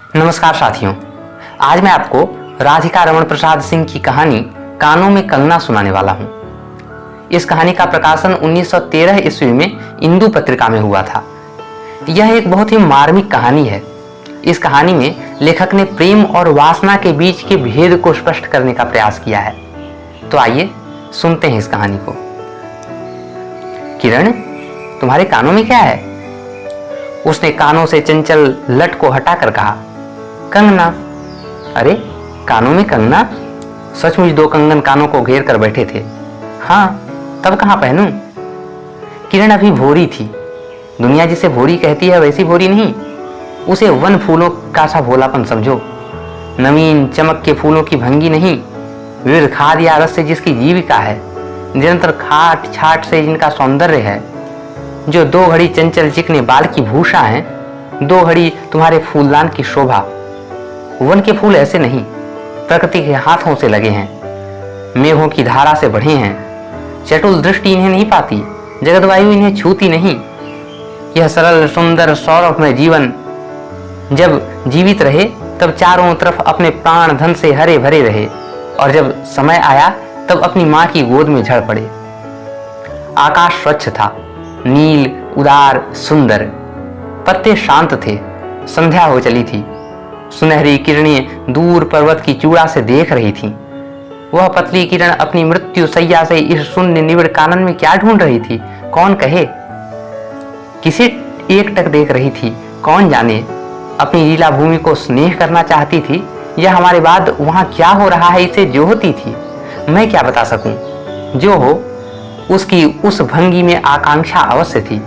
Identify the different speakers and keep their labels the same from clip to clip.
Speaker 1: नमस्कार साथियों, आज मैं आपको राधिका रमण प्रसाद सिंह की कहानी कानों में कंगना सुनाने वाला हूं। इस कहानी का प्रकाशन 1913 ईस्वी में इंदु पत्रिका में हुआ था। यह एक बहुत ही मार्मिक कहानी है। इस कहानी में लेखक ने प्रेम और वासना के बीच के भेद को स्पष्ट करने का प्रयास किया है। तो आइए सुनते हैं इस कहानी को। किरण, तुम्हारे कानों में क्या है? उसने कानों से चंचल लट को हटाकर कहा। कंगना। अरे, कानों में कंगना? सचमुच दो कंगन कानों को घेर कर बैठे थे। हाँ, तब कहाँ पहनूं? किरण अभी भोरी थी। दुनिया जिसे भोरी कहती है वैसी भोरी नहीं। उसे वन फूलों का सा भोलापन समझो। नवीन चमक के फूलों की भंगी नहीं, विविध खाद या रस से जिसकी जीविका है, निरंतर खाट छाट से जिनका सौंदर्य है, जो दो घड़ी चंचल चिकने बाल की भूषा है, दो घड़ी तुम्हारे फूलदान की शोभा। वन के फूल ऐसे नहीं, प्रकृति के हाथों से लगे हैं, मेघों की धारा से बढ़े हैं। चटुल दृष्टि इन्हें नहीं पाती, जगतवायु इन्हें छूती नहीं। यह सरल सुंदर सौरभमय जीवन जब जीवित रहे तब चारों तरफ अपने प्राण धन से हरे भरे रहे, और जब समय आया तब अपनी मां की गोद में झड़ पड़े। आकाश स्वच्छ था, नील उदार सुंदर। पत्ते शांत थे। संध्या हो चली थी। सुनहरी किरणें दूर पर्वत की चूड़ा से देख रही थीं। वह पतली किरण अपनी मृत्यु सैया से इस शून्य निविड़ कानन में क्या ढूंढ रही थी, कौन कहे? किसे एकटक देख रही थी, कौन जाने? अपनी लीला भूमि को स्नेह करना चाहती थी, या हमारे बाद वहां क्या हो रहा है इसे जोहती थी? मैं क्या बता सकूं? जो हो, उसकी उस भंगी में आकांक्षा अवश्य थी।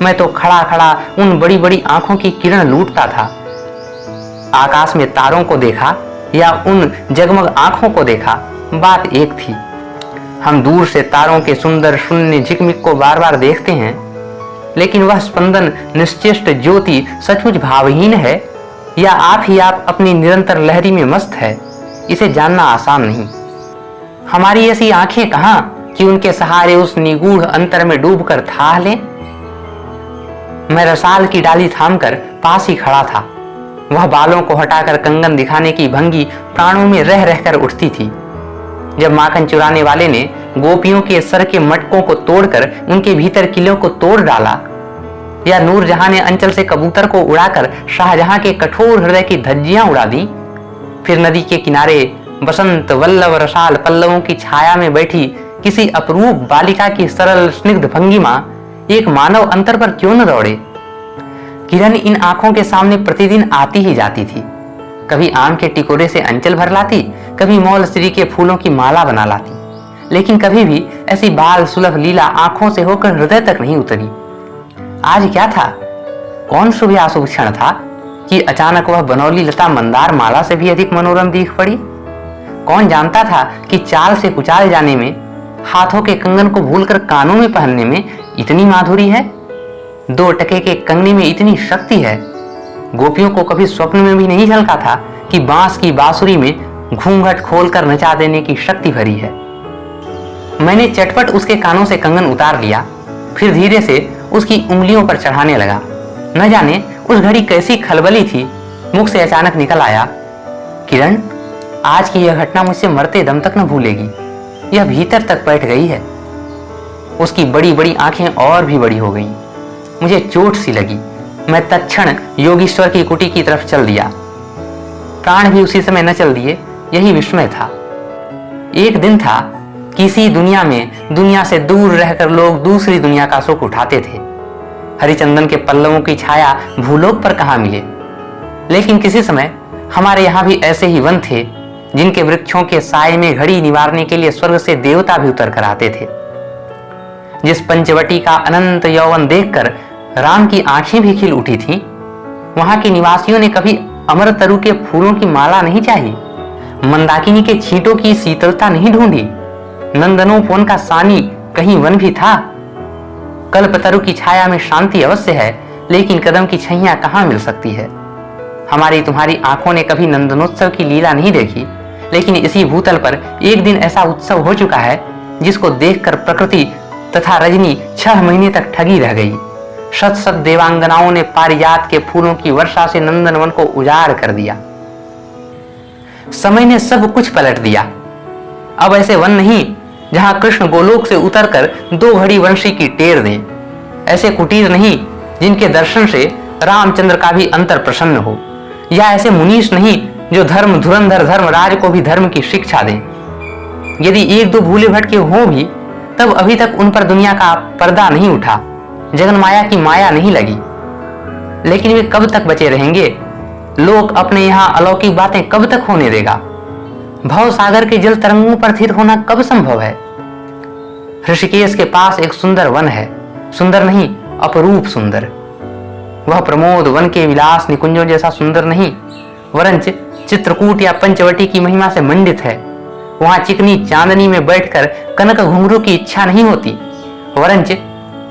Speaker 1: मैं तो खड़ा खड़ा उन बड़ी बड़ी आंखों की किरण लूटता था। आकाश में तारों को देखा या उन जगमग आंखों को देखा, बात एक थी। हम दूर से तारों के सुंदर शून्य झिकमिक को बार बार देखते हैं, लेकिन वह स्पंदन निश्चेष्ट ज्योति सचमुच भावहीन है, या आप ही आप अपनी निरंतर लहरी में मस्त है, इसे जानना आसान नहीं। हमारी ऐसी आंखें कहां कि उनके सहारे उस निगूढ़ अंतर में डूबकर थाह लें। मैं रसाल की डाली थामकर पास ही खड़ा था। वह बालों को हटाकर कंगन दिखाने की भंगी प्राणों में रह रहकर उठती थी। जब माखन चुराने वाले ने गोपियों के सर के मटकों को तोड़कर उनके भीतर किलों को तोड़ डाला, या नूरजहां ने अंचल से कबूतर को उड़ाकर शाहजहां के कठोर हृदय की धज्जियां उड़ा दी, फिर नदी के किनारे बसंत वल्लभ रसाल पल्लवों की छाया में बैठी किसी अपरूप बालिका की सरल स्निग्ध भंगिमा एक मानव अंतर पर क्यों न दौड़े? किरण इन आंखों के सामने प्रतिदिन आती ही जाती थी। कभी आम के टिकोरे से अंचल भर लाती, कभी मौल श्री के फूलों की माला बना लाती, लेकिन कभी भी ऐसी बाल सुलभ लीला आंखों से होकर हृदय तक नहीं उतरी। आज क्या था? कौन शुभ या अशुभ क्षण था कि अचानक वह बनौली लता मंदार माला से भी अधिक मनोरम दिख पड़ी? कौन जानता था कि चाल से कुचाले जाने में, हाथों के कंगन को भूलकर कानों में पहनने में इतनी माधुरी है, दो टके के कंगने में इतनी शक्ति है। गोपियों को कभी स्वप्न में भी नहीं झलका था कि बांस की बांसुरी में घूंघट खोलकर नचा देने की शक्ति भरी है। मैंने चटपट उसके कानों से कंगन उतार लिया, फिर धीरे से उसकी उंगलियों पर चढ़ाने लगा। न जाने उस घड़ी कैसी खलबली थी, मुख से अचानक निकल आया, किरण, आज की यह घटना मुझसे मरते दम तक न भूलेगी। यह भीतर तक बैठ गई है। उसकी बड़ी बड़ी आंखें और भी बड़ी हो गईं। मुझे चोट सी लगी। मैं तत्क्षण योगीश्वर की कुटी की तरफ चल दिया। प्राण भी उसी समय न चल दिए, यही विस्मय था। एक दिन था, किसी दुनिया में दुनिया से दूर रहकर लोग दूसरी दुनिया का सुख उठाते थे। हरिचंदन के पल्लवों की छाया भूलोक पर कहाँ मिले, लेकिन किसी समय हमारे यहाँ भी ऐसे ही वन थे जिनके वृक्षों के साए में घड़ी निवारने के लिए स्वर्ग से देवता भी उतर कर आते थे। जिस पंचवटी का अनंत यौवन देखकर राम की आंखें भी खिल उठी थीं, वहां के निवासियों ने कभी अमरतरु के फूलों की माला नहीं चाही, मंदाकिनी के छींटों की शीतलता नहीं ढूंढी, नंदनोपवन का सानी कहीं वन भी था। कल्पतरु की छाया में शांति अवश्य है, लेकिन कदम की छैया कहाँ मिल सकती है? हमारी तुम्हारी आंखों ने कभी नंदनोत्सव की लीला नहीं देखी, लेकिन इसी भूतल पर एक दिन ऐसा उत्सव हो चुका है जिसको देखकर प्रकृति तथा रजनी 6 महीने तक ठगी रह गई। शत शत देवांगनाओं ने पारिजात के फूलों की वर्षा से नंदनवन को उजाड़ कर दिया। समय ने सब कुछ पलट दिया। अब ऐसे वन नहीं जहां कृष्ण गोलोक से उतरकर 2 घड़ी वंशी की टेर दें। ऐसे कुटीर नहीं जिनके दर्शन से रामचंद्र का भी अंतर प्रसन्न हो। या ऐसे मुनीष नहीं जो धर्म धुरंधर धर्मराज को भी धर्म की शिक्षा दें। यदि 1-2 भूले भटके हों भी, तब अभी तक उन पर दुनिया का पर्दा नहीं उठा, जगन माया की माया नहीं लगी। लेकिन वे कब तक बचे रहेंगे? लोक अपने यहाँ अलौकिक बातें कब तक होने देगा? भव सागर के जल तरंगों पर स्थिर होना कब संभव है? ऋषिकेश के पास एक सुंदर वन है, सुंदर नहीं अपरूप सुंदर। वह प्रमोद वन के विलास निकुंजों जैसा सुंदर नहीं, वरंच चित्रकूट या पंचवटी की महिमा से मंडित है। वहां चिकनी चांदनी में बैठकर कनक घुंघरू की इच्छा नहीं होती, वरंच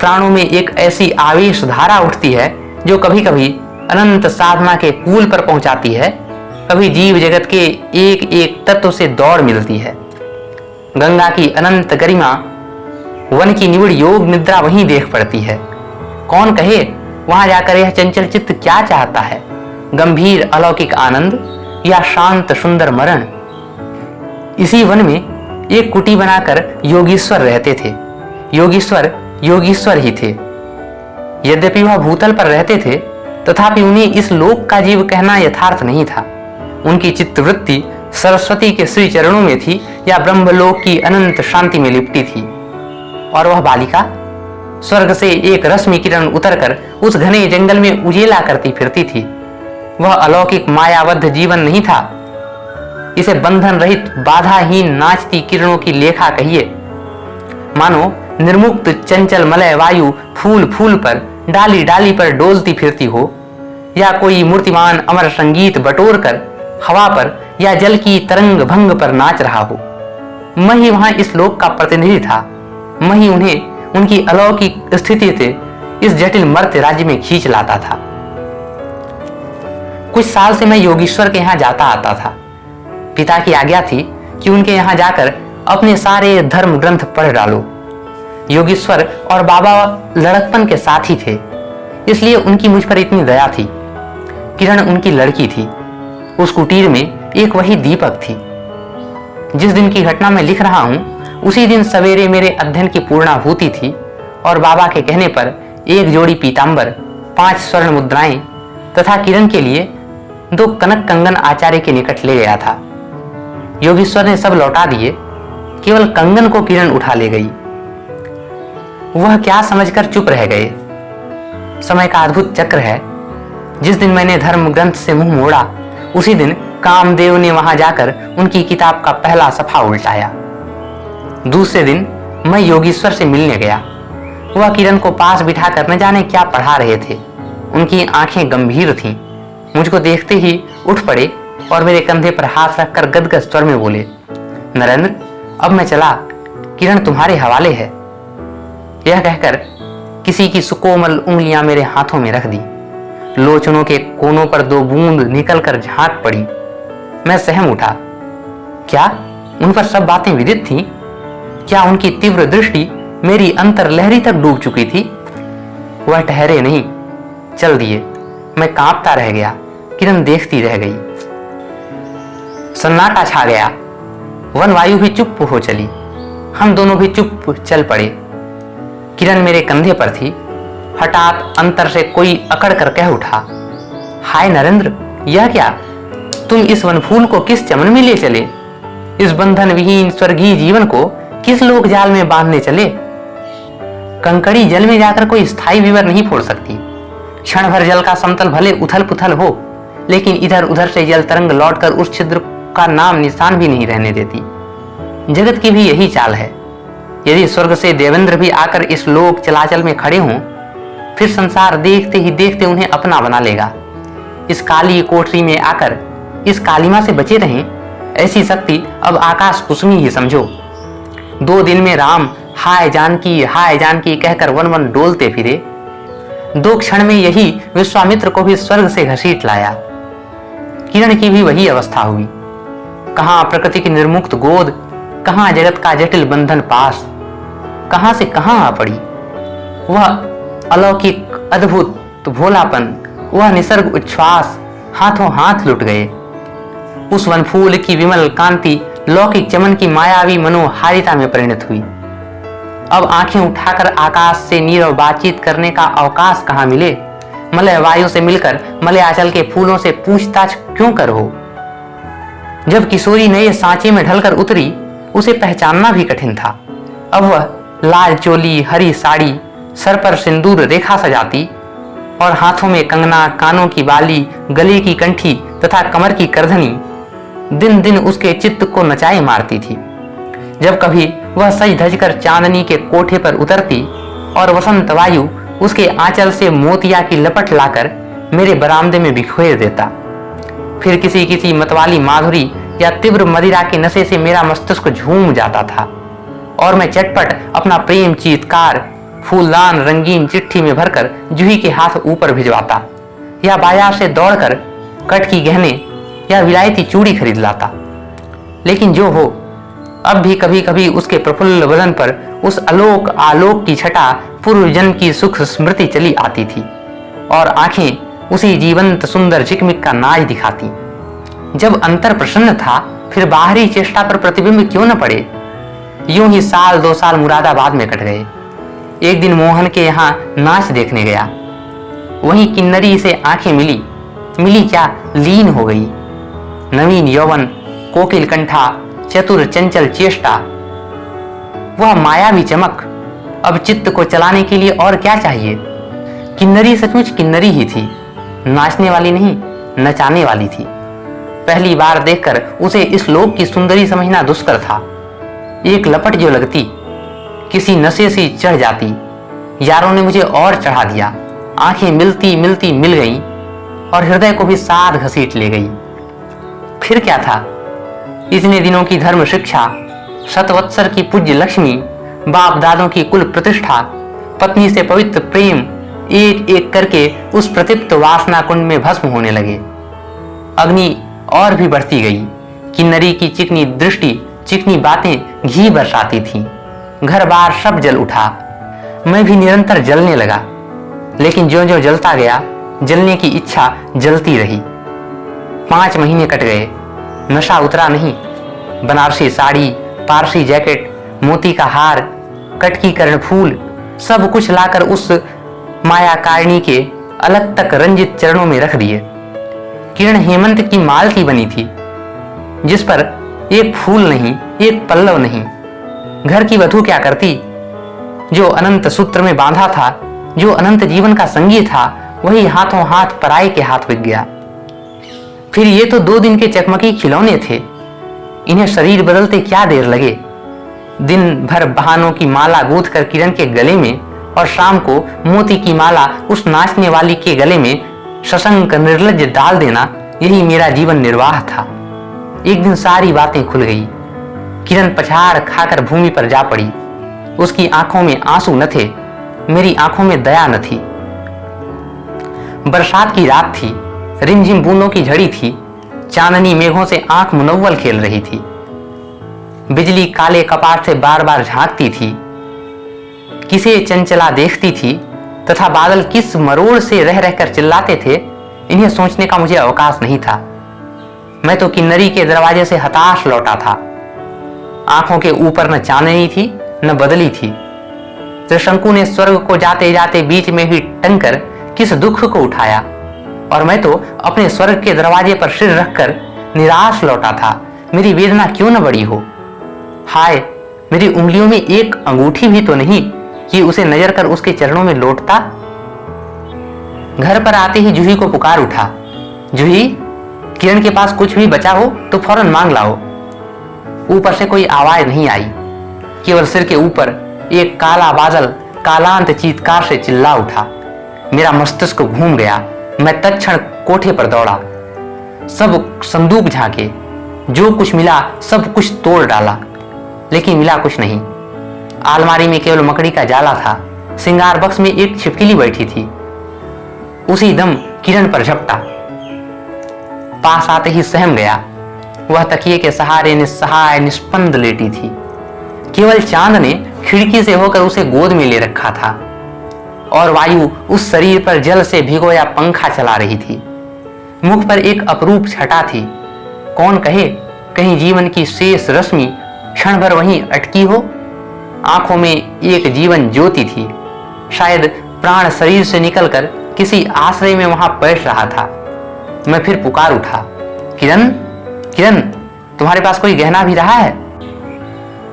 Speaker 1: प्राणों में एक ऐसी आवेश धारा उठती है जो कभी कभी अनंत साधना के कूल पर पहुंचाती है, कभी जीव जगत के एक एक तत्व से दौड़ मिलती है। गंगा की अनंत गरिमा, वन की निविड़ योग निद्रा वहीं देख पड़ती है। कौन कहे वहां जाकर यह चंचल चित्त क्या चाहता है, गंभीर अलौकिक आनंद या शांत सुंदर मरण? इसी वन में एक कुटी बनाकर योगीश्वर रहते थे। योगीश्वर ही थे। यद्यपि वह भूतल पर रहते थे, तथापि उन्हें इस लोक का जीव कहना यथार्थ नहीं था। उनकी चित्तवृत्ति सरस्वती के श्री चरणों में थी या ब्रह्मलोक की अनंत शांति में लिपटी थी। और वह बालिका स्वर्ग से एक रश्मि किरण उतरकर उस घने जंगल में उजेला करती फिरती थी। वह अलौकिक मायाबद्ध जीवन नहीं था, इसे बंधन रहित बाधाहीन नाचती किरणों की लेखा कहिए। मानो निर्मुक्त चंचल मलय वायु फूल फूल पर, डाली डाली पर डोलती फिरती हो, या कोई मूर्तिमान अमर संगीत बटोर कर हवा पर या जल की तरंग भंग पर नाच रहा हो। मैं ही वहां इस लोक का प्रतिनिधि था। मैं ही उन्हें उनकी अलौकिक स्थिति से इस जटिल मर्त्य राज्य में खींच लाता था। कुछ साल से मैं योगीश्वर के यहाँ जाता आता था। पिता की आज्ञा थी कि उनके यहाँ जाकर अपने सारे धर्म ग्रंथ पढ़ डालो। योगीश्वर और बाबा लड़कपन के साथी थे, इसलिए उनकी मुझ पर इतनी दया थी। किरण उनकी लड़की थी। उस कुटीर में एक वही दीपक थी। जिस दिन की घटना मैं लिख रहा हूं, उसी दिन सवेरे मेरे अध्ययन की पूर्णाहुति थी और बाबा के कहने पर 1 जोड़ी पीतांबर, 5 स्वर्ण मुद्राएं तथा किरण के लिए 2 कनक कंगन आचार्य के निकट ले गया था। योगीश्वर ने सब लौटा दिए, केवल कंगन को किरण उठा ले गई। वह क्या समझकर चुप रह गए। समय का अद्भुत चक्र है। जिस दिन मैंने धर्म ग्रंथ से मुंह मोड़ा, उसी दिन कामदेव ने वहां जाकर उनकी किताब का पहला सफा उल्टाया। दूसरे दिन मैं योगीश्वर से मिलने गया। वह किरण को पास बिठाकर न जाने क्या पढ़ा रहे थे। उनकी आंखें गंभीर थीं। मुझको देखते ही उठ पड़े और मेरे कंधे पर हाथ रखकर गदगद स्वर में बोले, नरेंद्र, अब मैं चला, किरण तुम्हारे हवाले है। यह कहकर किसी की सुकोमल उंगलियां मेरे हाथों में रख दी। लोचनों के कोनों पर 2 बूंद निकलकर झांक पड़ी। मैं सहम उठा। क्या उन पर सब बातें विदित थीं? क्या उनकी तीव्र दृष्टि मेरी अंतर लहरी तक डूब चुकी थी? वह ठहरे नहीं, चल दिए। मैं कांपता रह गया। किरण देखती रह गई। सन्नाटा छा गया। वन वायु भी चुप हो चली। हम दोनों भी चुप चल पड़े। किरण मेरे कंधे पर थी। हठात अंतर से कोई अकड़ कर कह उठा, हाय नरेंद्र, यह क्या? तुम इस वनफूल को किस चमन में ले चले? इस बंधन विहीन स्वर्गीय जीवन को किस लोक जाल में बांधने चले? कंकड़ी जल में जाकर कोई स्थायी विवर नहीं फोड़ सकती। क्षण भर जल का समतल भले उथल पुथल हो, लेकिन इधर उधर से जल तरंग लौटकर उस छिद्र का नाम निशान भी नहीं रहने देती। जगत की भी यही चाल है। यदि स्वर्ग से देवेंद्र भी आकर इस लोक चलाचल में खड़े हों, फिर संसार देखते ही देखते उन्हें अपना बना लेगा। इस काली कोठरी में आकर इस कालिमा से बचे रहें, ऐसी शक्ति अब आकाश कुसुमी ही समझो। 2 दिन में राम हाय जानकी कहकर वन वन डोलते फिरे। 2 क्षण में यही विश्वामित्र को भी स्वर्ग से घसीट लाया। किरण की भी वही अवस्था हुई। कहां प्रकृति की निर्मुक्त गोद, कहां जगत का जटिल बंधन पास, कहां से कहां आ पड़ी। वह अलौकिक अद्भुत भोलापन, वह निसर्ग उच्छ्वास हाथों हाथ लुट गए। उस वनफूल की विमल कांति लौकिक चमन की मायावी मनोहारिता में परिणत हुई। अब आंखें उठाकर आकाश से नीरव बातचीत करने का अवकाश कहाँ मिले। मलय वायु से मिलकर मलयाचल के फूलों से पूछताछ क्यों कर हो। जब किशोरी नए सांचे में ढलकर उतरी, उसे पहचानना भी कठिन था। अब वह लाल चोली, हरी साड़ी, सर पर सिंदूर रेखा सजाती और हाथों में कंगना, कानों की बाली, गले की कंठी तथा कमर की करधनी दिन दिन उसके चित्त को नचाए मारती थी। जब कभी वह सज धज कर चांदनी के कोठे पर उतरती और वसंत वायु उसके आंचल से मोतिया की लपट लाकर मेरे बरामदे में बिखेर देता। फिर किसी किसी मतवाली माधुरी या तीव्र मदिरा के नशे से मेरा मस्तिष्क झूम जाता था और मैं चटपट अपना प्रेम चीत्कार फूलदान रंगीन चिट्ठी में भरकर जूही के हाथ ऊपर भिजवाता या बाजार से दौड़कर कट की गहने या विलायती चूड़ी खरीद लाता। लेकिन जो हो, अब भी कभी कभी उसके प्रफुल्ल बदन पर उस आलोक आलोक की छटा पूर्व जन्म की सुख स्मृति चली आती थी और आंखें उसी जीवंत सुंदर झिकमिक का नाच दिखाती। जब अंतर प्रसन्न था, फिर बाहरी चेष्टा पर प्रतिबिंब क्यों न पड़े। यूं ही साल 2 साल मुरादाबाद में कट गए। एक दिन मोहन के यहाँ नाच देखने गया। वहीं किन्नरी से आंखें मिली क्या, लीन हो गई। नवीन यौवन, कोकिल कंठा, चतुर चंचल चेष्टा, वह मायावी चमक। अब चित्त को चलाने के लिए और क्या चाहिए। किन्नरी सचमुच किन्नरी ही थी, नाचने वाली नहीं, नचाने वाली थी। पहली बार देखकर उसे इस लोक की सुंदरी समझना दुष्कर था। एक लपट जो लगती, किसी नशे से चढ़ जाती। यारों ने मुझे और चढ़ा दिया। आंखें मिलती मिलती मिल गईं और हृदय को भी साथ घसीट ले गई। फिर क्या था। इतने दिनों की धर्म शिक्षा, शतवत्सर की पूज्य लक्ष्मी, बाप दादों की कुल प्रतिष्ठा, पत्नी से पवित्र प्रेम एक एक करके उस प्रतिप्त वासना कुंड में भस्म होने लगे। अग्नि और भी बढ़ती गई। किन्नरी की चिकनी दृष्टि, चिकनी बातें घी बरसाती थीं। घर बार सब जल उठा। मैं भी निरंतर जलने लगा, लेकिन ज्यों ज्यों जलता गया, जलने की इच्छा जलती रही। 5 महीने कट गए, नशा उतरा नहीं। बनारसी साड़ी, पारसी जैकेट, मोती का हार, कटकी कर्ण फूल, सब कुछ लाकर उस मायाकारिणी के अलग तक रंजित चरणों में रख दिए। किरण हेमंत की माल की बनी थी, जिस पर एक फूल नहीं, एक पल्लव नहीं। घर की वधू क्या करती। जो अनंत सूत्र में बांधा था, जो अनंत जीवन का संगी था, वही हाथों हाथ पराये के हाथ बिक गया। फिर ये तो 2 दिन के चकमकी खिलौने थे, इन्हें शरीर बदलते क्या देर लगे। दिन भर बहानों की माला गूंथ कर किरण के गले में और शाम को मोती की माला उस नाचने वाली के गले में सशंक निर्लज्ज डाल देना, यही मेरा जीवन निर्वाह था। एक दिन सारी बातें खुल गई। किरण पछाड़ खाकर भूमि पर जा पड़ी। उसकी आंखों में आंसू न थे, मेरी आंखों में दया न थी। बरसात की रात थी, रिमझिम बूंदों की झड़ी थी। चांदनी मेघों से आंख मुनव्वल खेल रही थी। बिजली काले कपाट से बार बार झांकती थी, किसे चंचला देखती थी तथा बादल किस मरोड़ से रह रहकर चिल्लाते थे, इन्हें सोचने का मुझे अवकाश नहीं था। मैं तो किन्नरी के दरवाजे से हताश लौटा था। आंखों के ऊपर न चांदनी थी न बदली थी। त्रिशंकु ने स्वर्ग को जाते जाते बीच में ही टंकर किस दुख को उठाया, और मैं तो अपने स्वर्ग के दरवाजे पर सिर रखकर निराश लौटा था। मेरी वेदना क्यों न बड़ी हो। हाय, मेरी उंगलियों में एक अंगूठी भी तो नहीं कि उसे नजर कर उसके चरणों में लौटता। घर पर आते ही जूही को पुकार उठा, जूही, किरण के पास कुछ भी बचा हो तो फौरन मांग लाओ। ऊपर से कोई आवाज नहीं आई, केवल सिर के ऊपर एक काला बादल कालांत चीत्कार से चिल्ला उठा। मेरा मस्तिष्क घूम गया। मैं तत्क्षण कोठे पर दौड़ा, सब संदूक झांके, जो कुछ मिला सब कुछ तोड़ डाला, लेकिन मिला कुछ नहीं। आलमारी में केवल मकड़ी का जाला था। श्रृंगार बक्स में एक छिपकली बैठी थी। उसी दम किरण पर झपटा, पास आते ही सहम गया। वह तकिए के सहारे निस्सहाय निस्पंद लेटी थी। केवल चांद ने खिड़की से होकर उसे गोद में ले रखा था। और वायु उस शरीर पर जल से भिगोया पंखा चला रही थी। मुख पर एक अपरूप छटा थी। कौन कहे कहीं जीवन की शेष रश्मि क्षण भर वहीं अटकी हो। आंखों में एक जीवन ज्योति थी। शायद प्राण शरीर से निकलकर किसी आश्रय में वहां बैठ रहा था। मैं फिर पुकार उठा, किरण, किरण, तुम्हारे पास कोई गहना भी रहा है?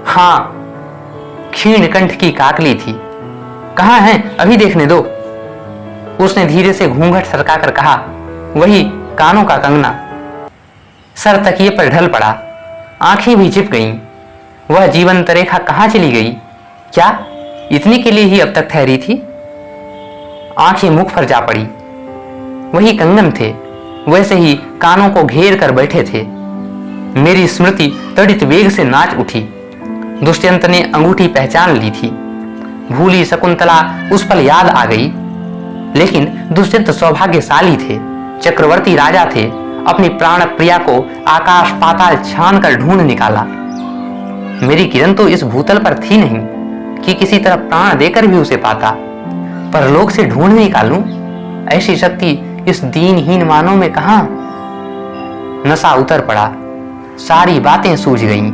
Speaker 1: हाँ, क्षीण कंठ की काकली थी। कहाँ है, अभी देखने दो। उसने धीरे से घूंघट सरकाकर कहा, वही कानों का कंगना। सर तकिए पर ढल पड़ा, आंखें भी चिप गईं। वह जीवंत रेखा कहाँ चली गई? क्या इतने के लिए ही अब तक ठहरी थी? आंखें मुख पर जा पड़ी। वही कंगन थे, वैसे ही कानों को घेर कर बैठे थे। मेरी स्मृति तड़ित वेग से नाच उठी। दुष्यंत ने अंगूठी पहचान ली थी। भूली शकुंतला उस पल याद आ गई। लेकिन दुष्यंत सौभाग्यशाली थे, चक्रवर्ती राजा थे। अपनी प्राण प्रिया को आकाश पाताल छान कर ढूंढ निकाला। मेरी किरण तो इस भूतल पर थी नहीं कि किसी तरह प्राण देकर भी उसे पाता। परलोक से ढूंढ निकालूं, ऐसी शक्ति इस दीनहीन मानव में कहां? नशा उतर पड़ा, सारी बातें सूझ गईं।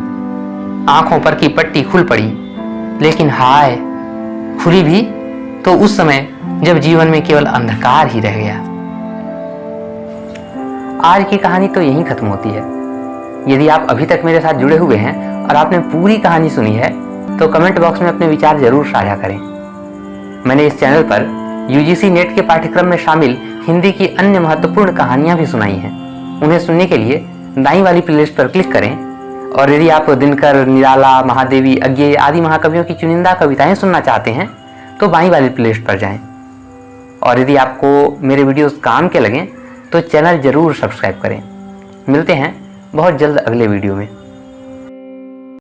Speaker 1: आंखों पर की पट्टी खुल पड़ी। लेकिन हाय, खुली भी तो उस समय जब जीवन में केवल अंधकार ही रह गया। आज की कहानी तो यहीं खत्म होती है। यदि आप अभी तक मेरे साथ जुड़े हुए हैं और आपने पूरी कहानी सुनी है तो कमेंट बॉक्स में अपने विचार जरूर साझा करें। मैंने इस चैनल पर यूजीसी नेट के पाठ्यक्रम में शामिल हिंदी की अन्य महत्वपूर्ण कहानियां भी सुनाई हैं। उन्हें सुनने के लिए दाईं वाली प्लेलिस्ट पर क्लिक करें। और यदि आप दिनकर, निराला, महादेवी, अज्ञेय आदि महाकवियों की चुनिंदा कविताएं सुनना चाहते हैं तो बाईं वाली प्लेलिस्ट पर जाएं। और यदि आपको मेरे वीडियोस काम के लगें तो चैनल जरूर सब्सक्राइब करें। मिलते हैं बहुत जल्द अगले वीडियो में।